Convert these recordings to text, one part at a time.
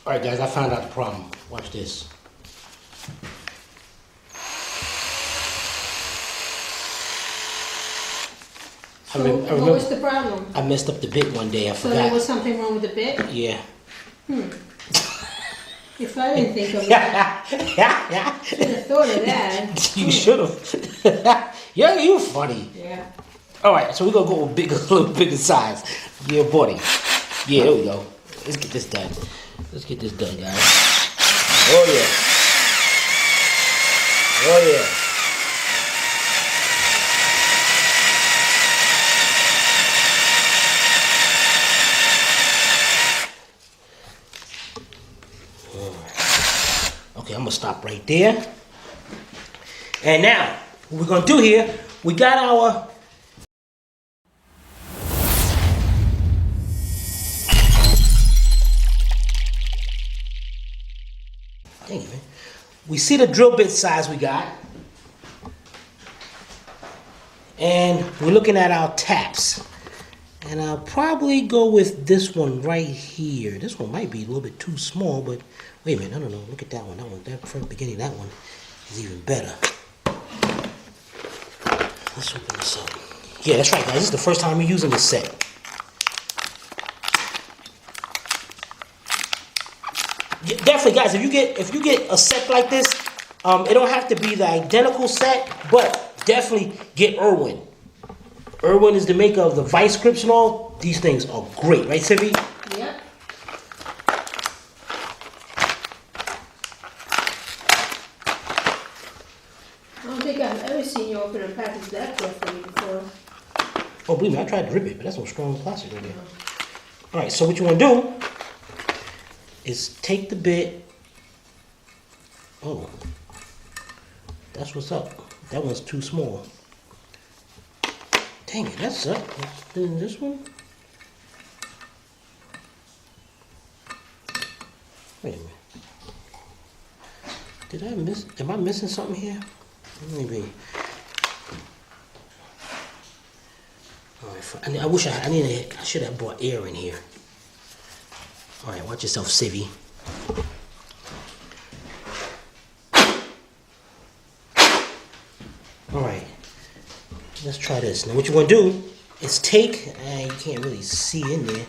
Alright guys, I found out the problem. Watch this. So what was the problem? I messed up the bit one day. I forgot. So there was something wrong with the bit? Yeah. If I didn't think of that, should have thought of that. You should have. Yeah, you funny. Yeah. Alright, so we're gonna go with bigger, a little bigger size. Yeah, buddy. Yeah, there we go. Let's get this done. Let's get this done, guys. Oh yeah. Oh yeah. Okay, I'm gonna stop right there. And now, what we're gonna do here, we got our dang it, man. We see the drill bit size we got. And we're looking at our taps. And I'll probably go with this one right here. This one might be a little bit too small, but wait a minute, no. Look at that one. That from the beginning, that one is even better. Let's open this up. Yeah, that's right, guys. This is the first time we're using this set. Yeah, definitely, guys. If you get a set like this, it don't have to be the identical set, but definitely get Irwin. Irwin is the maker of the vice grips and all. These things are great, right, Sivy? Yep. I don't think I've ever seen you open a package that carefully before. Oh, believe me, I tried to rip it, but that's some strong plastic right there. All right, so what you want to do is take the bit. Oh, that's what's up. That one's too small. Dang it, that's up. Then this one. Wait a minute. Did I miss? Am I missing something here? Maybe. All right. I wish I should have brought air in here. All right, watch yourself, Civvy. All right. Let's try this. Now what you want to do is take, you can't really see in there.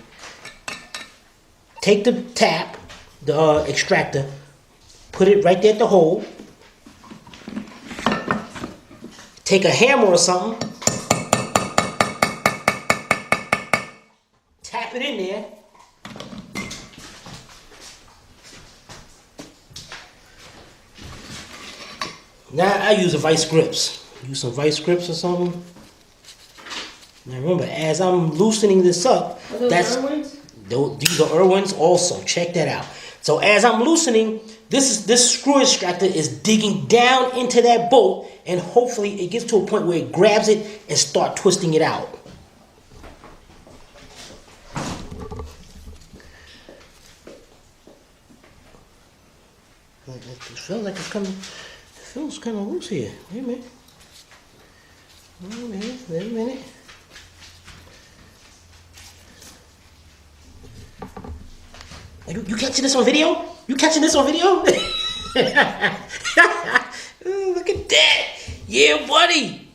Take the tap, the extractor, put it right there at the hole. Take a hammer or something. Tap it in there. Now I use a vice grips. Use some vice grips or something. Now remember, as I'm loosening this up, Are those Irwins? These are Irwins also. Check that out. So as I'm loosening, this screw extractor is digging down into that bolt, and hopefully it gets to a point where it grabs it and start twisting it out. It feels like it's coming. It feels kind of loose here. Wait a minute. Wait a minute. You catching this on video? You catching this on video? Ooh, look at that. Yeah, buddy.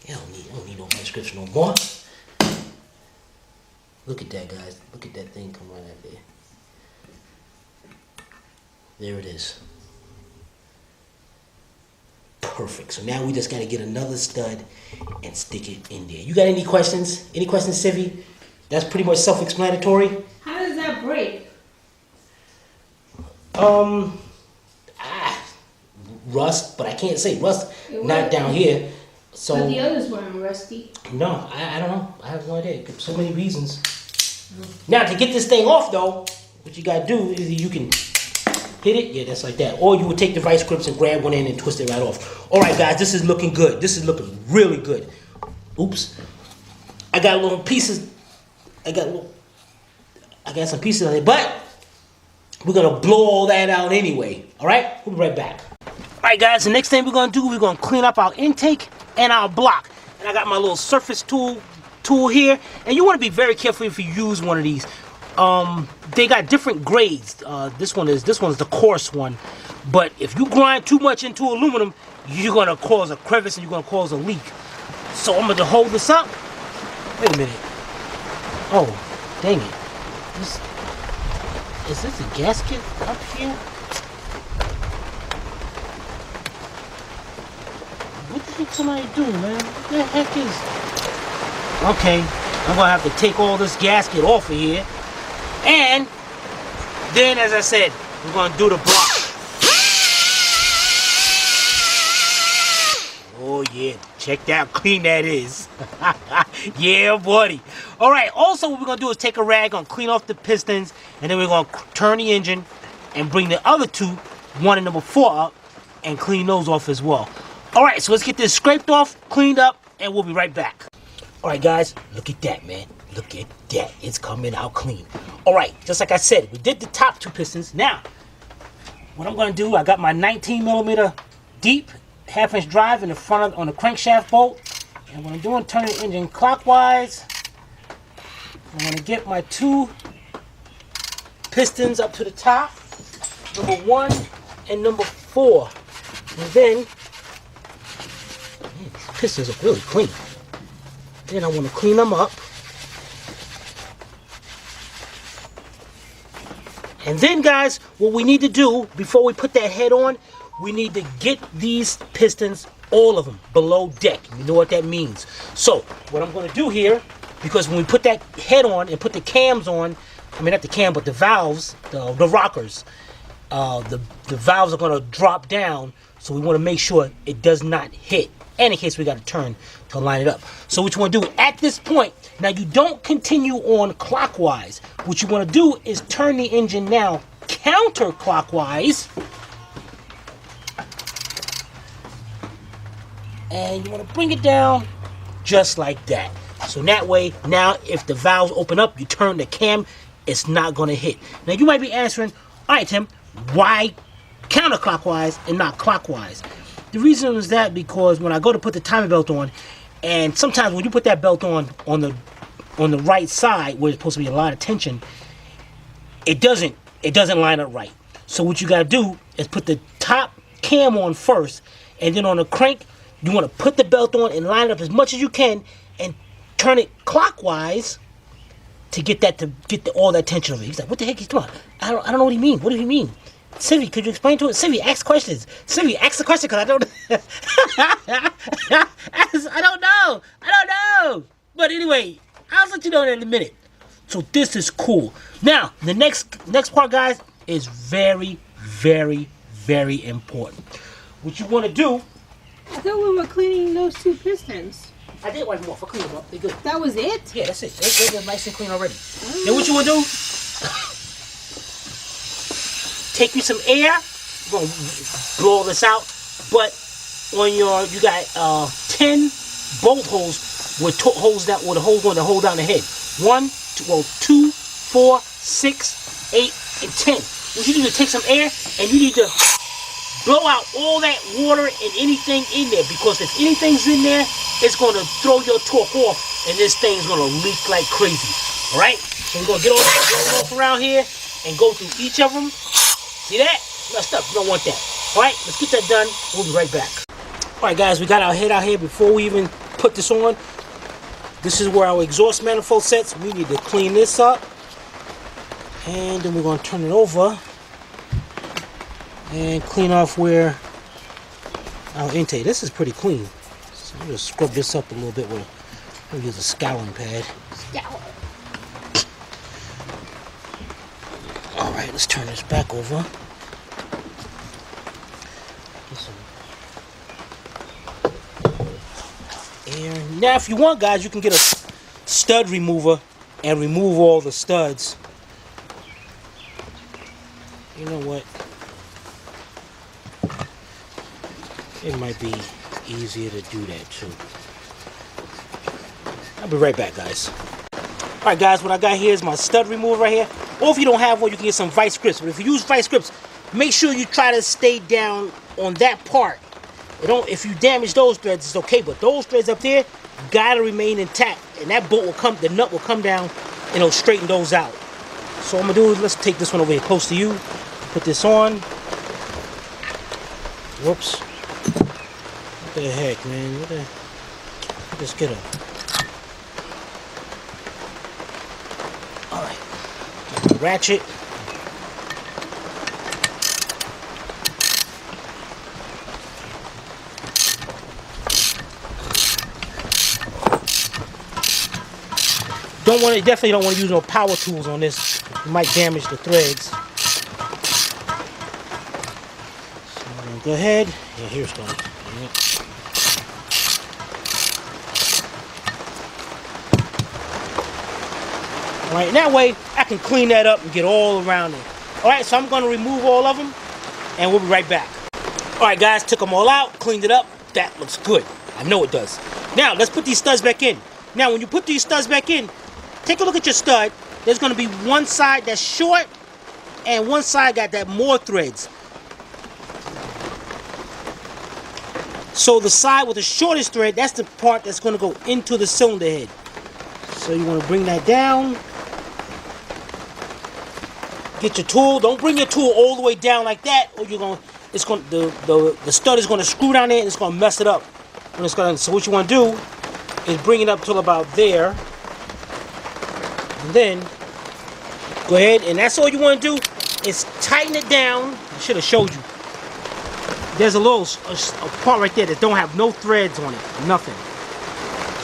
Yeah, I don't need no vice grips no more. Look at that, guys. Look at that thing come right out there. There it is. Perfect. So now we just got to get another stud and stick it in there. You got any questions? Any questions, Civvy? That's pretty much self-explanatory. How does that break? Rust, but I can't say rust. Not down here. So But the others weren't rusty. no, I don't know. I have no idea. So many reasons. Now to get this thing off though, what you gotta do is you can hit it, yeah, that's like that. Or you would take the vice grips and grab one in and twist it right off. All right, guys, this is looking good. This is looking really good. Oops, I got little pieces. I got some pieces on it, but we're gonna blow all that out anyway. All right, we'll be right back. All right, guys, the next thing we're gonna do, we're gonna clean up our intake and our block. And I got my little surface tool tool here, and you want to be very careful if you use one of these. They got different grades. This one is the coarse one, but if you grind too much into aluminum, you're gonna cause a crevice and you're gonna cause a leak. So I'm gonna hold this up. Wait a minute. Oh, dang it! Is this a gasket up here? What the heck can I do, man? What the heck is? Okay, I'm gonna have to take all this gasket off of here. And then, as I said, we're going to do the block. Oh, yeah. Check that how clean that is. Yeah, buddy. All right. Also, what we're going to do is take a rag, going to clean off the pistons, and then we're going to turn the engine and bring the other two, 1 and number 4, up and clean those off as well. All right. So let's get this scraped off, cleaned up, and we'll be right back. All right, guys. Look at that, man. Look at that. It's coming out clean. All right, just like I said, we did the top 2 pistons. Now, what I'm going to do, I got my 19mm deep half-inch drive in the front on the crankshaft bolt. And what I'm doing, turning the engine clockwise. I'm going to get my 2 pistons up to the top. Number 1 and number 4. And then, man, these pistons are really clean. Then I want to clean them up. And then, guys, what we need to do before we put that head on, we need to get these pistons, all of them, below deck. You know what that means. So, what I'm going to do here, because when we put that head on and put the cams on, I mean, not the cam, but the valves, the rockers, the valves are going to drop down, so we want to make sure it does not hit. And in case we got to turn to line it up. So what you want to do at this point, now you don't continue on clockwise. What you want to do is turn the engine now counterclockwise. And you want to bring it down just like that. So that way, now if the valves open up, you turn the cam, it's not going to hit. Now you might be answering, all right, Tim, why counterclockwise and not clockwise? The reason is that because when I go to put the timing belt on, and sometimes when you put that belt on the right side where it's supposed to be a lot of tension, it doesn't line up right. So what you gotta do is put the top cam on first, and then on the crank, you want to put the belt on and line it up as much as you can, and turn it clockwise to get all that tension over it. He's like, what the heck is going on? I don't know what he mean. What do you mean? Sylvie, could you explain to it? Sylvie, ask questions. Sylvie, ask the question because I don't I don't know. But anyway, I'll let you know in a minute. So this is cool. Now, the next part, guys, is very, very, very important. What you want to do... I thought we were cleaning those 2 pistons. I did wipe them off. I cleaned them up. They're good. That was it? Yeah, that's it. They're nice and clean already. Then what you want to do... Take you some air. We're gonna blow all this out. But on you got 10 bolt holes with holes that with a hole going to hold down the head. 2, 4, 6, 8, and 10. What you need to take some air and you need to blow out all that water and anything in there, because if anything's in there, it's going to throw your torque off and this thing's going to leak like crazy. All right? So we're going to get all that off around here and go through each of them. See that? Messed up. You don't want that. All right, let's get that done. We'll be right back. All right, guys, we got our head out here. Before we even put this on, this is where our exhaust manifold sits. We need to clean this up. And then we're going to turn it over and clean off where our intake. This is pretty clean. So I'm going to scrub this up a little bit with I'll use a scouring pad. All right, let's turn this back over. Get some air. Now, if you want, guys, you can get a stud remover and remove all the studs. You know what? It might be easier to do that too. I'll be right back, guys. Alright, guys, what I got here is my stud remover right here. Or if you don't have one, you can get some vice grips. But if you use vice grips, make sure you try to stay down on that part. If you damage those threads, it's okay. But those threads up there gotta remain intact and that bolt will come, the nut will come down, and it'll straighten those out. So what I'm gonna do is, let's take this one over here close to you, put this on. Whoops. What the heck, man? Let this get up. Alright. Ratchet. Definitely don't want to use no power tools on this. You might damage the threads. So I'm gonna go ahead. Yeah, here's going. Alright, that way I can clean that up and get all around it. Alright, so I'm going to remove all of them and we'll be right back. Alright guys, took them all out, cleaned it up. That looks good. I know it does. Now, let's put these studs back in. Now, when you put these studs back in, take a look at your stud. There's going to be one side that's short and one side got that more threads. So the side with the shortest thread, that's the part that's going to go into the cylinder head. So you want to bring that down. Get your tool. Don't bring your tool all the way down like that, or you're going. It's going. The stud is going to screw down there and it's going to mess it up. When it's going. So what you want to do is bring it up till about there, and then go ahead, and that's all you want to do is tighten it down. I should have showed you. There's a little a part right there that don't have no threads on it, nothing.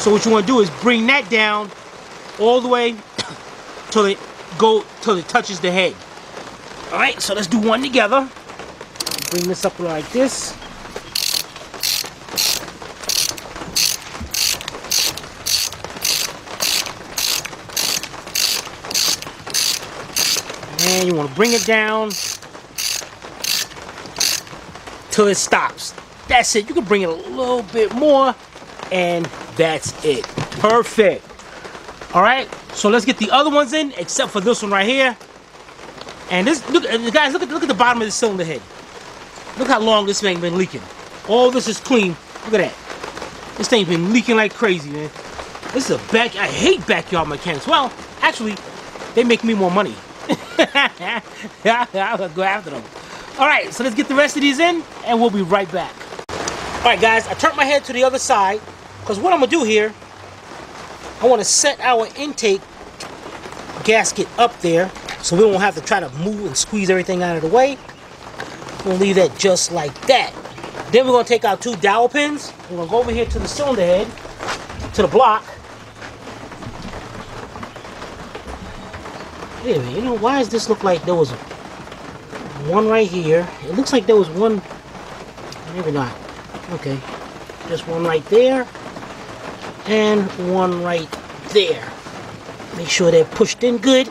So what you want to do is bring that down all the way till it touches the head. All right, so let's do one together. Bring this up like this. And you want to bring it down till it stops. That's it. You can bring it a little bit more, and that's it. Perfect. All right. So let's get the other ones in, except for this one right here. And this, look, guys, look at the bottom of the cylinder head. Look how long this thing been leaking. All this is clean. Look at that. This thing's been leaking like crazy, man. This is a I hate backyard mechanics. Well, actually, they make me more money. I'll go after them. All right, so let's get the rest of these in, and we'll be right back. All right, guys, I turned my head to the other side, because what I'm going to do here, I want to set our intake gasket up there, so we don't have to try to move and squeeze everything out of the way. We'll leave that just like that. Then we're going to take our two dowel pins. We're going to go over here to the cylinder head, to the block. Wait a minute, you know, why does this look like there was one right here? It looks like there was one, maybe not. Okay, just one right there, and one right there. Make sure they're pushed in good.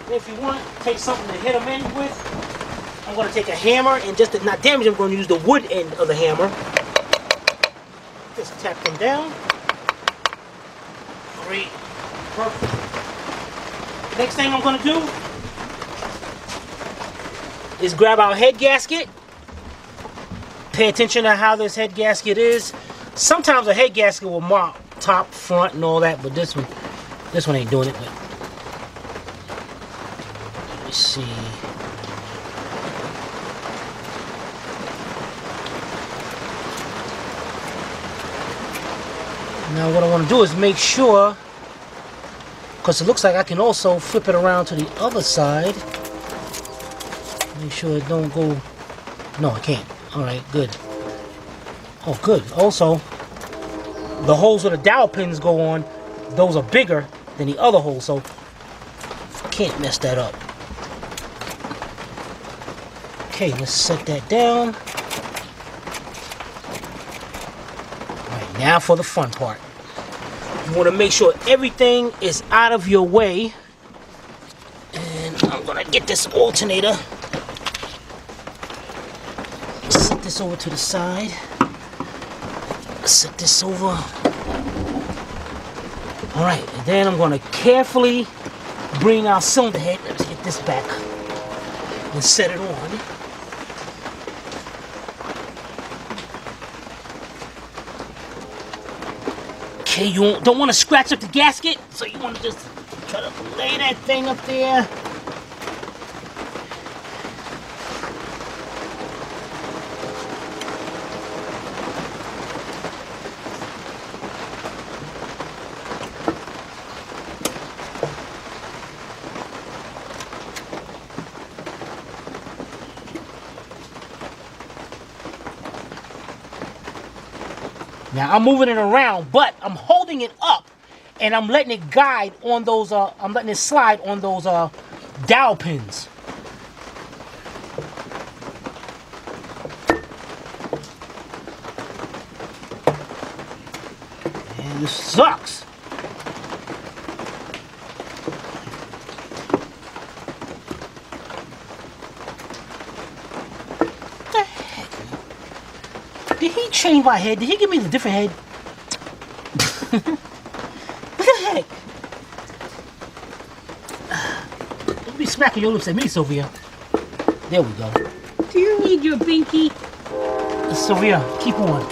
And if you want, take something to hit them in with. I'm going to take a hammer, and just to not damage them, I'm going to use the wood end of the hammer. Just tap them down. Great. Perfect. Next thing I'm going to do is grab our head gasket. Pay attention to how this head gasket is. Sometimes a head gasket will mark top, front, and all that, but this one ain't doing it. But let me see. Now what I want to do is make sure, because it looks like I can also flip it around to the other side. Make sure it don't go. No, I can't. Alright, good. Oh, good. Also, the holes where the dowel pins go on, those are bigger than the other holes, so can't mess that up. Okay, let's set that down. Alright, now for the fun part. You want to make sure everything is out of your way. And I'm going to get this alternator. Set this over to the side. Set this over. Alright, and then I'm going to carefully bring our cylinder head. Let's get this back and set it on. Okay, you don't want to scratch up the gasket, so you want to just try to lay that thing up there. Now I'm moving it around, but I'm holding it up and I'm letting it guide on those I'm letting it slide on those dowel pins. And this sucks. What the heck? Did he change my head? Did he give me a different head? What the heck? Don't be smacking your lips at me, Sylvia. There we go. Do you need your binky? Sylvia, keep on.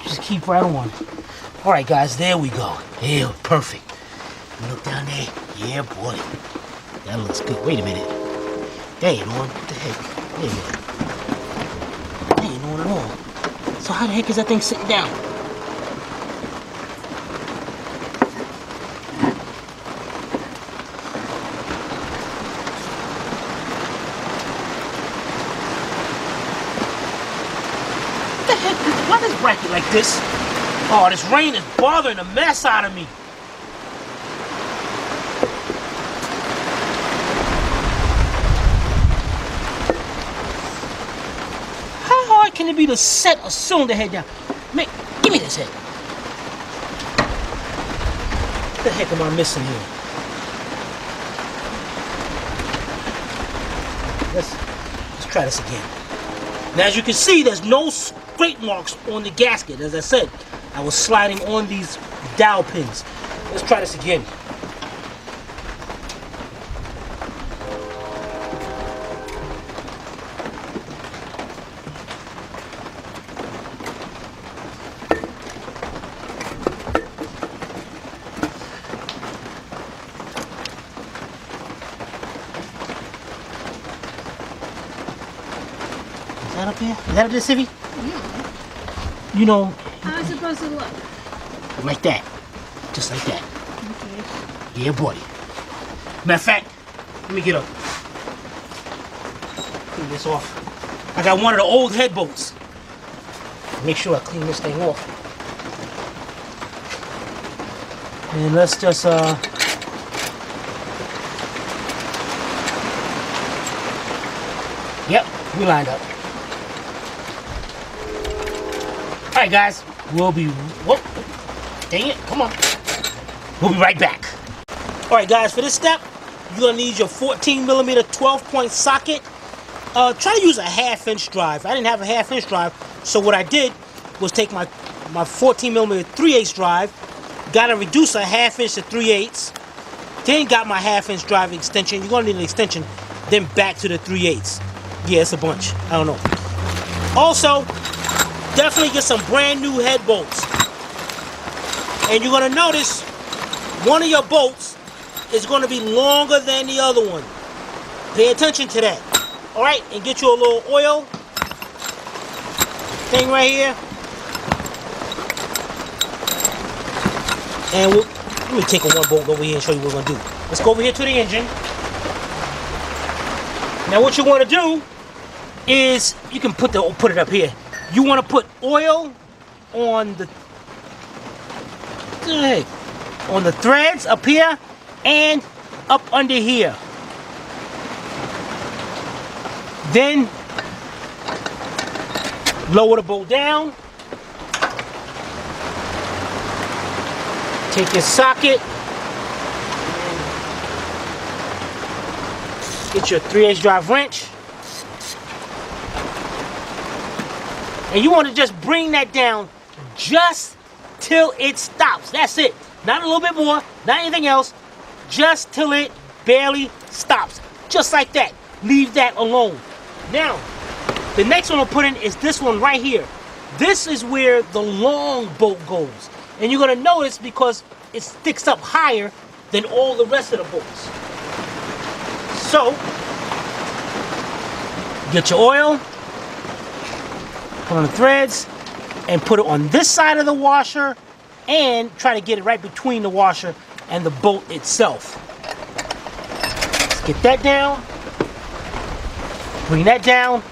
Just keep right on. Alright guys, there we go. Yeah, perfect. Look down there. Yeah, boy. That looks good. Wait a minute. That ain't on. What the heck? Wait a minute. That ain't on at all. So how the heck is that thing sitting down? What the heck? Why this bracket like this? Oh, this rain is bothering the mess out of me. How hard can it be to set a cylinder head down? Man, give me this head. What the heck am I missing here? Let's try this again. Now, as you can see, there's no scrape marks on the gasket. As I said, I was sliding on these dowel pins. Let's try this again. Is that up here? Is that up there, Sivvy? Yeah. You know, How is it supposed to look? like that. Just like that. Okay. Yeah, buddy. Matter of fact, let me get up. Clean this off. I got one of the old head bolts. Make sure I clean this thing off. And let's just Yep, we lined up. Alright guys, we'll be whoop. Dang it, come on. We'll be right back. Alright guys, for this step, you're gonna need your 14mm 12-point socket. Try to use a 1/2-inch drive. I didn't have a 1/2-inch drive, so what I did was take my 14mm 3/8 drive, got a reducer 1/2 inch to 3/8, then got my 1/2-inch drive extension. You're gonna need an extension, then back to the 3/8. Yeah, it's a bunch. I don't know. Also, definitely get some brand new head bolts. And you're gonna notice one of your bolts is gonna be longer than the other one. Pay attention to that. Alright, and get you a little oil thing right here. And let me take one bolt over here and show you what we're gonna do. Let's go over here to the engine. Now what you wanna do is, you can put it up here. You wanna put oil on the threads up here and up under here. Then lower the bolt down. Take your socket. Get your 3/8 drive wrench. And you want to just bring that down just till it stops. That's it. Not a little bit more, not anything else. Just till it barely stops. Just like that. Leave that alone. Now, the next one I'll put in is this one right here. This is where the long bolt goes. And you're going to notice because it sticks up higher than all the rest of the bolts. So, get your oil, put on the threads, and put it on this side of the washer, and try to get it right between the washer and the bolt itself. Let's get that down. Bring that down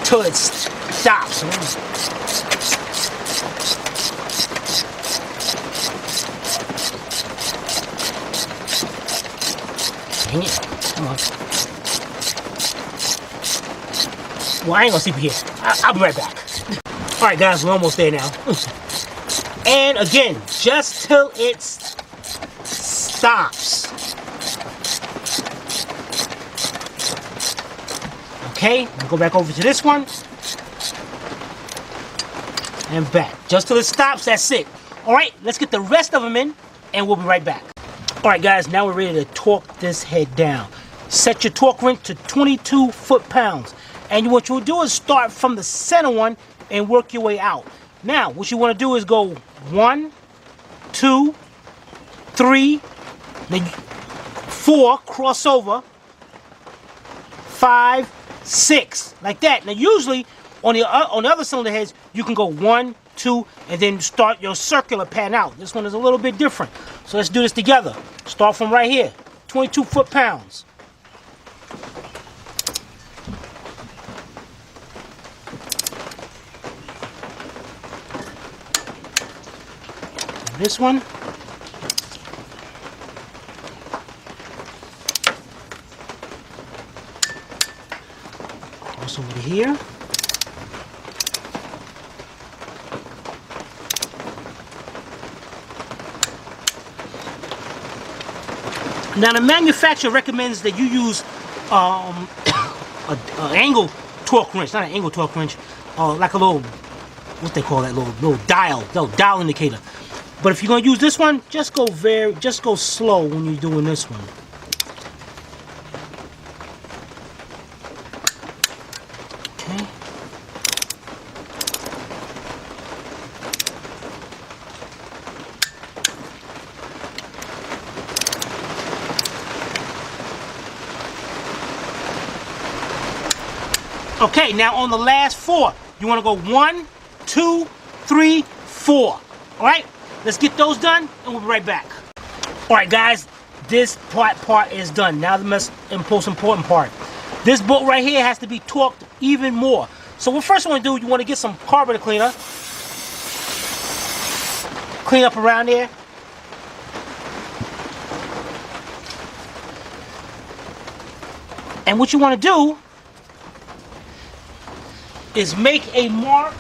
till it stops. Dang it. Come on. Well, I ain't gonna sleep here. I'll be right back. Alright guys, we're almost there now. And again, just till it stops. Okay, we'll go back over to this one. And back. Just till it stops, that's it. Alright, let's get the rest of them in, and we'll be right back. Alright guys, now we're ready to torque this head down. Set your torque wrench to 22 foot-pounds. And what you'll do is start from the center one and work your way out. Now, what you want to do is go 1, 2, 3, then 4, cross over, 5, 6, like that. Now, usually on the other cylinder heads, you can go 1, 2, and then start your circular pan out. This one is a little bit different. So let's do this together. Start from right here, 22 foot-pounds. This one. Cross over to here. Now the manufacturer recommends that you use an angle torque wrench, not an angle torque wrench, like a little, what they call that, little dial indicator. But if you're gonna use this one, just go slow when you're doing this one. Okay, now on the last 4, you want to go 1, 2, 3, 4. All right, let's get those done, and we'll be right back. All right, guys, this part is done. Now the most important part. This bolt right here has to be torqued even more. So what first you want to do, you want to get some carburetor cleaner. Clean up around there. And what you want to do is make a mark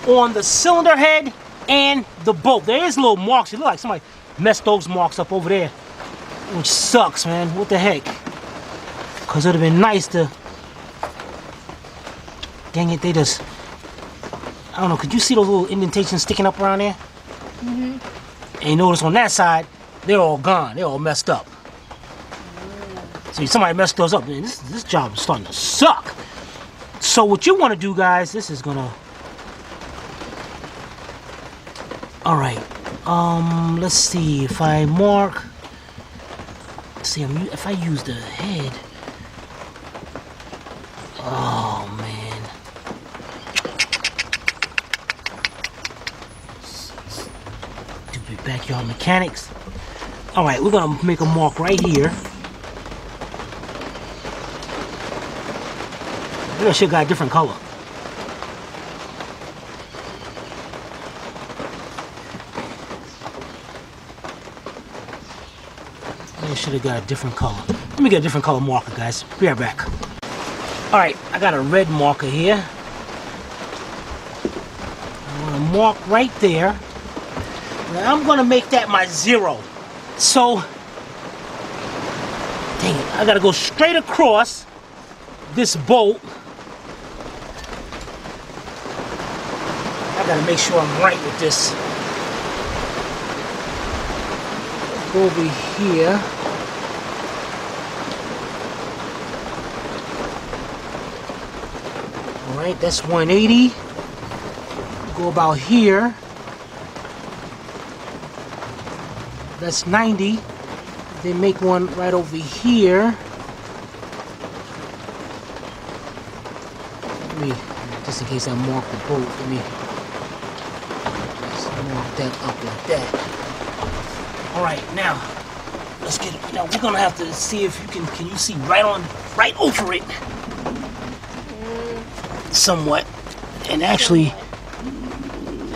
on the cylinder head and the bolt. There is little marks. It looks like somebody messed those marks up over there, which sucks, man. What the heck? Because it would have been nice to... Dang it, they just... I don't know, could you see those little indentations sticking up around there? Mm-hmm. And you notice on that side, they're all gone. They're all messed up. So somebody messed those up. Man, this job is starting to suck. So what you want to do, guys, this is gonna... Alright, let's see, if I mark... Let's see, if I use the head... Oh, man. Stupid backyard mechanics. Alright, we're gonna make a mark right here. Maybe I should have got a different color. Maybe I should have got a different color. Let me get a different color marker, guys. Be right back. Alright, I got a red marker here. I want to mark right there. Now I'm going to make that my 0. So, dang it, I got to go straight across this bolt. I gotta make sure I'm right with this. Go over here. Alright, that's 180. go about here. That's 90. They make one right over here. Let me, just in case I mark the boat, let me just mark that up like that. Alright, now let's get it. Now we're gonna have to see if you can you see right over it? Somewhat. And actually I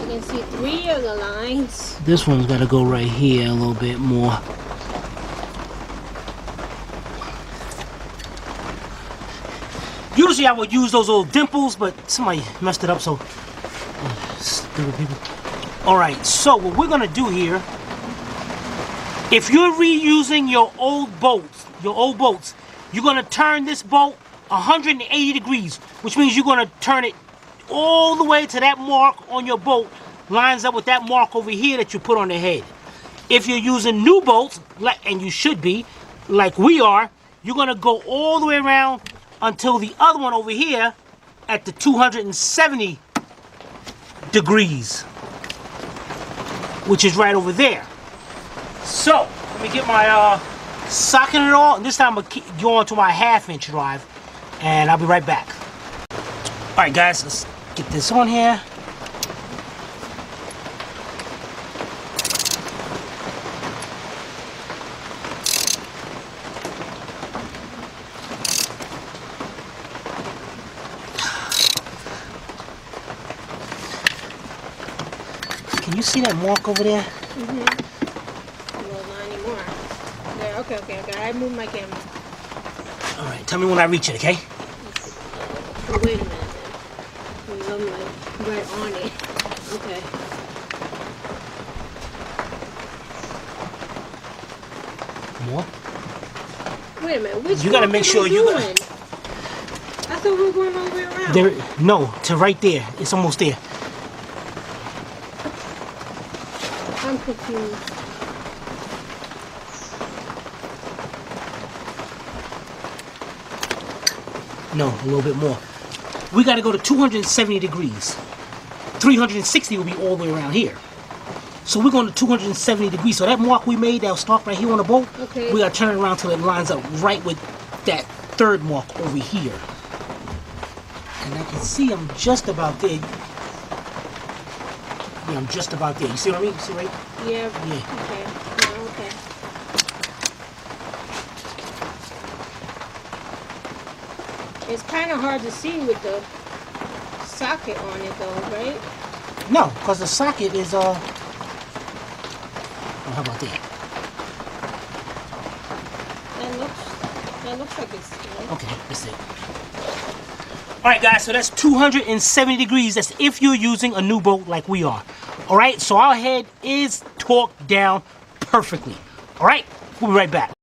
can see 3 of the lines. this one's gotta go right here a little bit more. Usually I would use those little dimples, but somebody messed it up, so stupid people. Alright, so what we're gonna do here, if you're reusing your old boats, you're gonna turn this boat 180 degrees, which means you're gonna turn it all the way to that mark on your boat, lines up with that mark over here that you put on the head. If you're using new boats, and you should be, like we are, you're gonna go all the way around until the other one over here at the 270 degrees, which is right over there. So, let me get my socket and all, and this time I'm gonna go on to my 1/2-inch drive, and I'll be right back. Alright guys, let's get this on here. Can you see that mark over there? Mm-hmm. Well, not anymore. There, okay. I moved my camera. Alright, tell me when I reach it, okay? Oh, wait a minute then. I'm like right on it. Okay. More? Wait a minute. Which You gotta one make am sure I you doing? I thought we were going all the way around. There, no, to right there. It's almost there. I'm confused. No, a little bit more. We got to go to 270 degrees. 360 will be all the way around here. So we're going to 270 degrees. So that mark we made, that stop right here on the boat, Okay. we got to turn it around till it lines up right with that third mark over here. And I can see I'm just about there. Yeah, I'm just about there. You see what I mean? You see right? Yeah. Yeah. Okay. Yeah, okay. It's kind of hard to see with the socket on it though, right? No, because the socket is, oh, how about that? That looks like it's, Okay, that's it. Alright guys, so that's 270 degrees. That's if you're using a new boat like we are. Alright, so our head is torqued down perfectly. Alright, we'll be right back.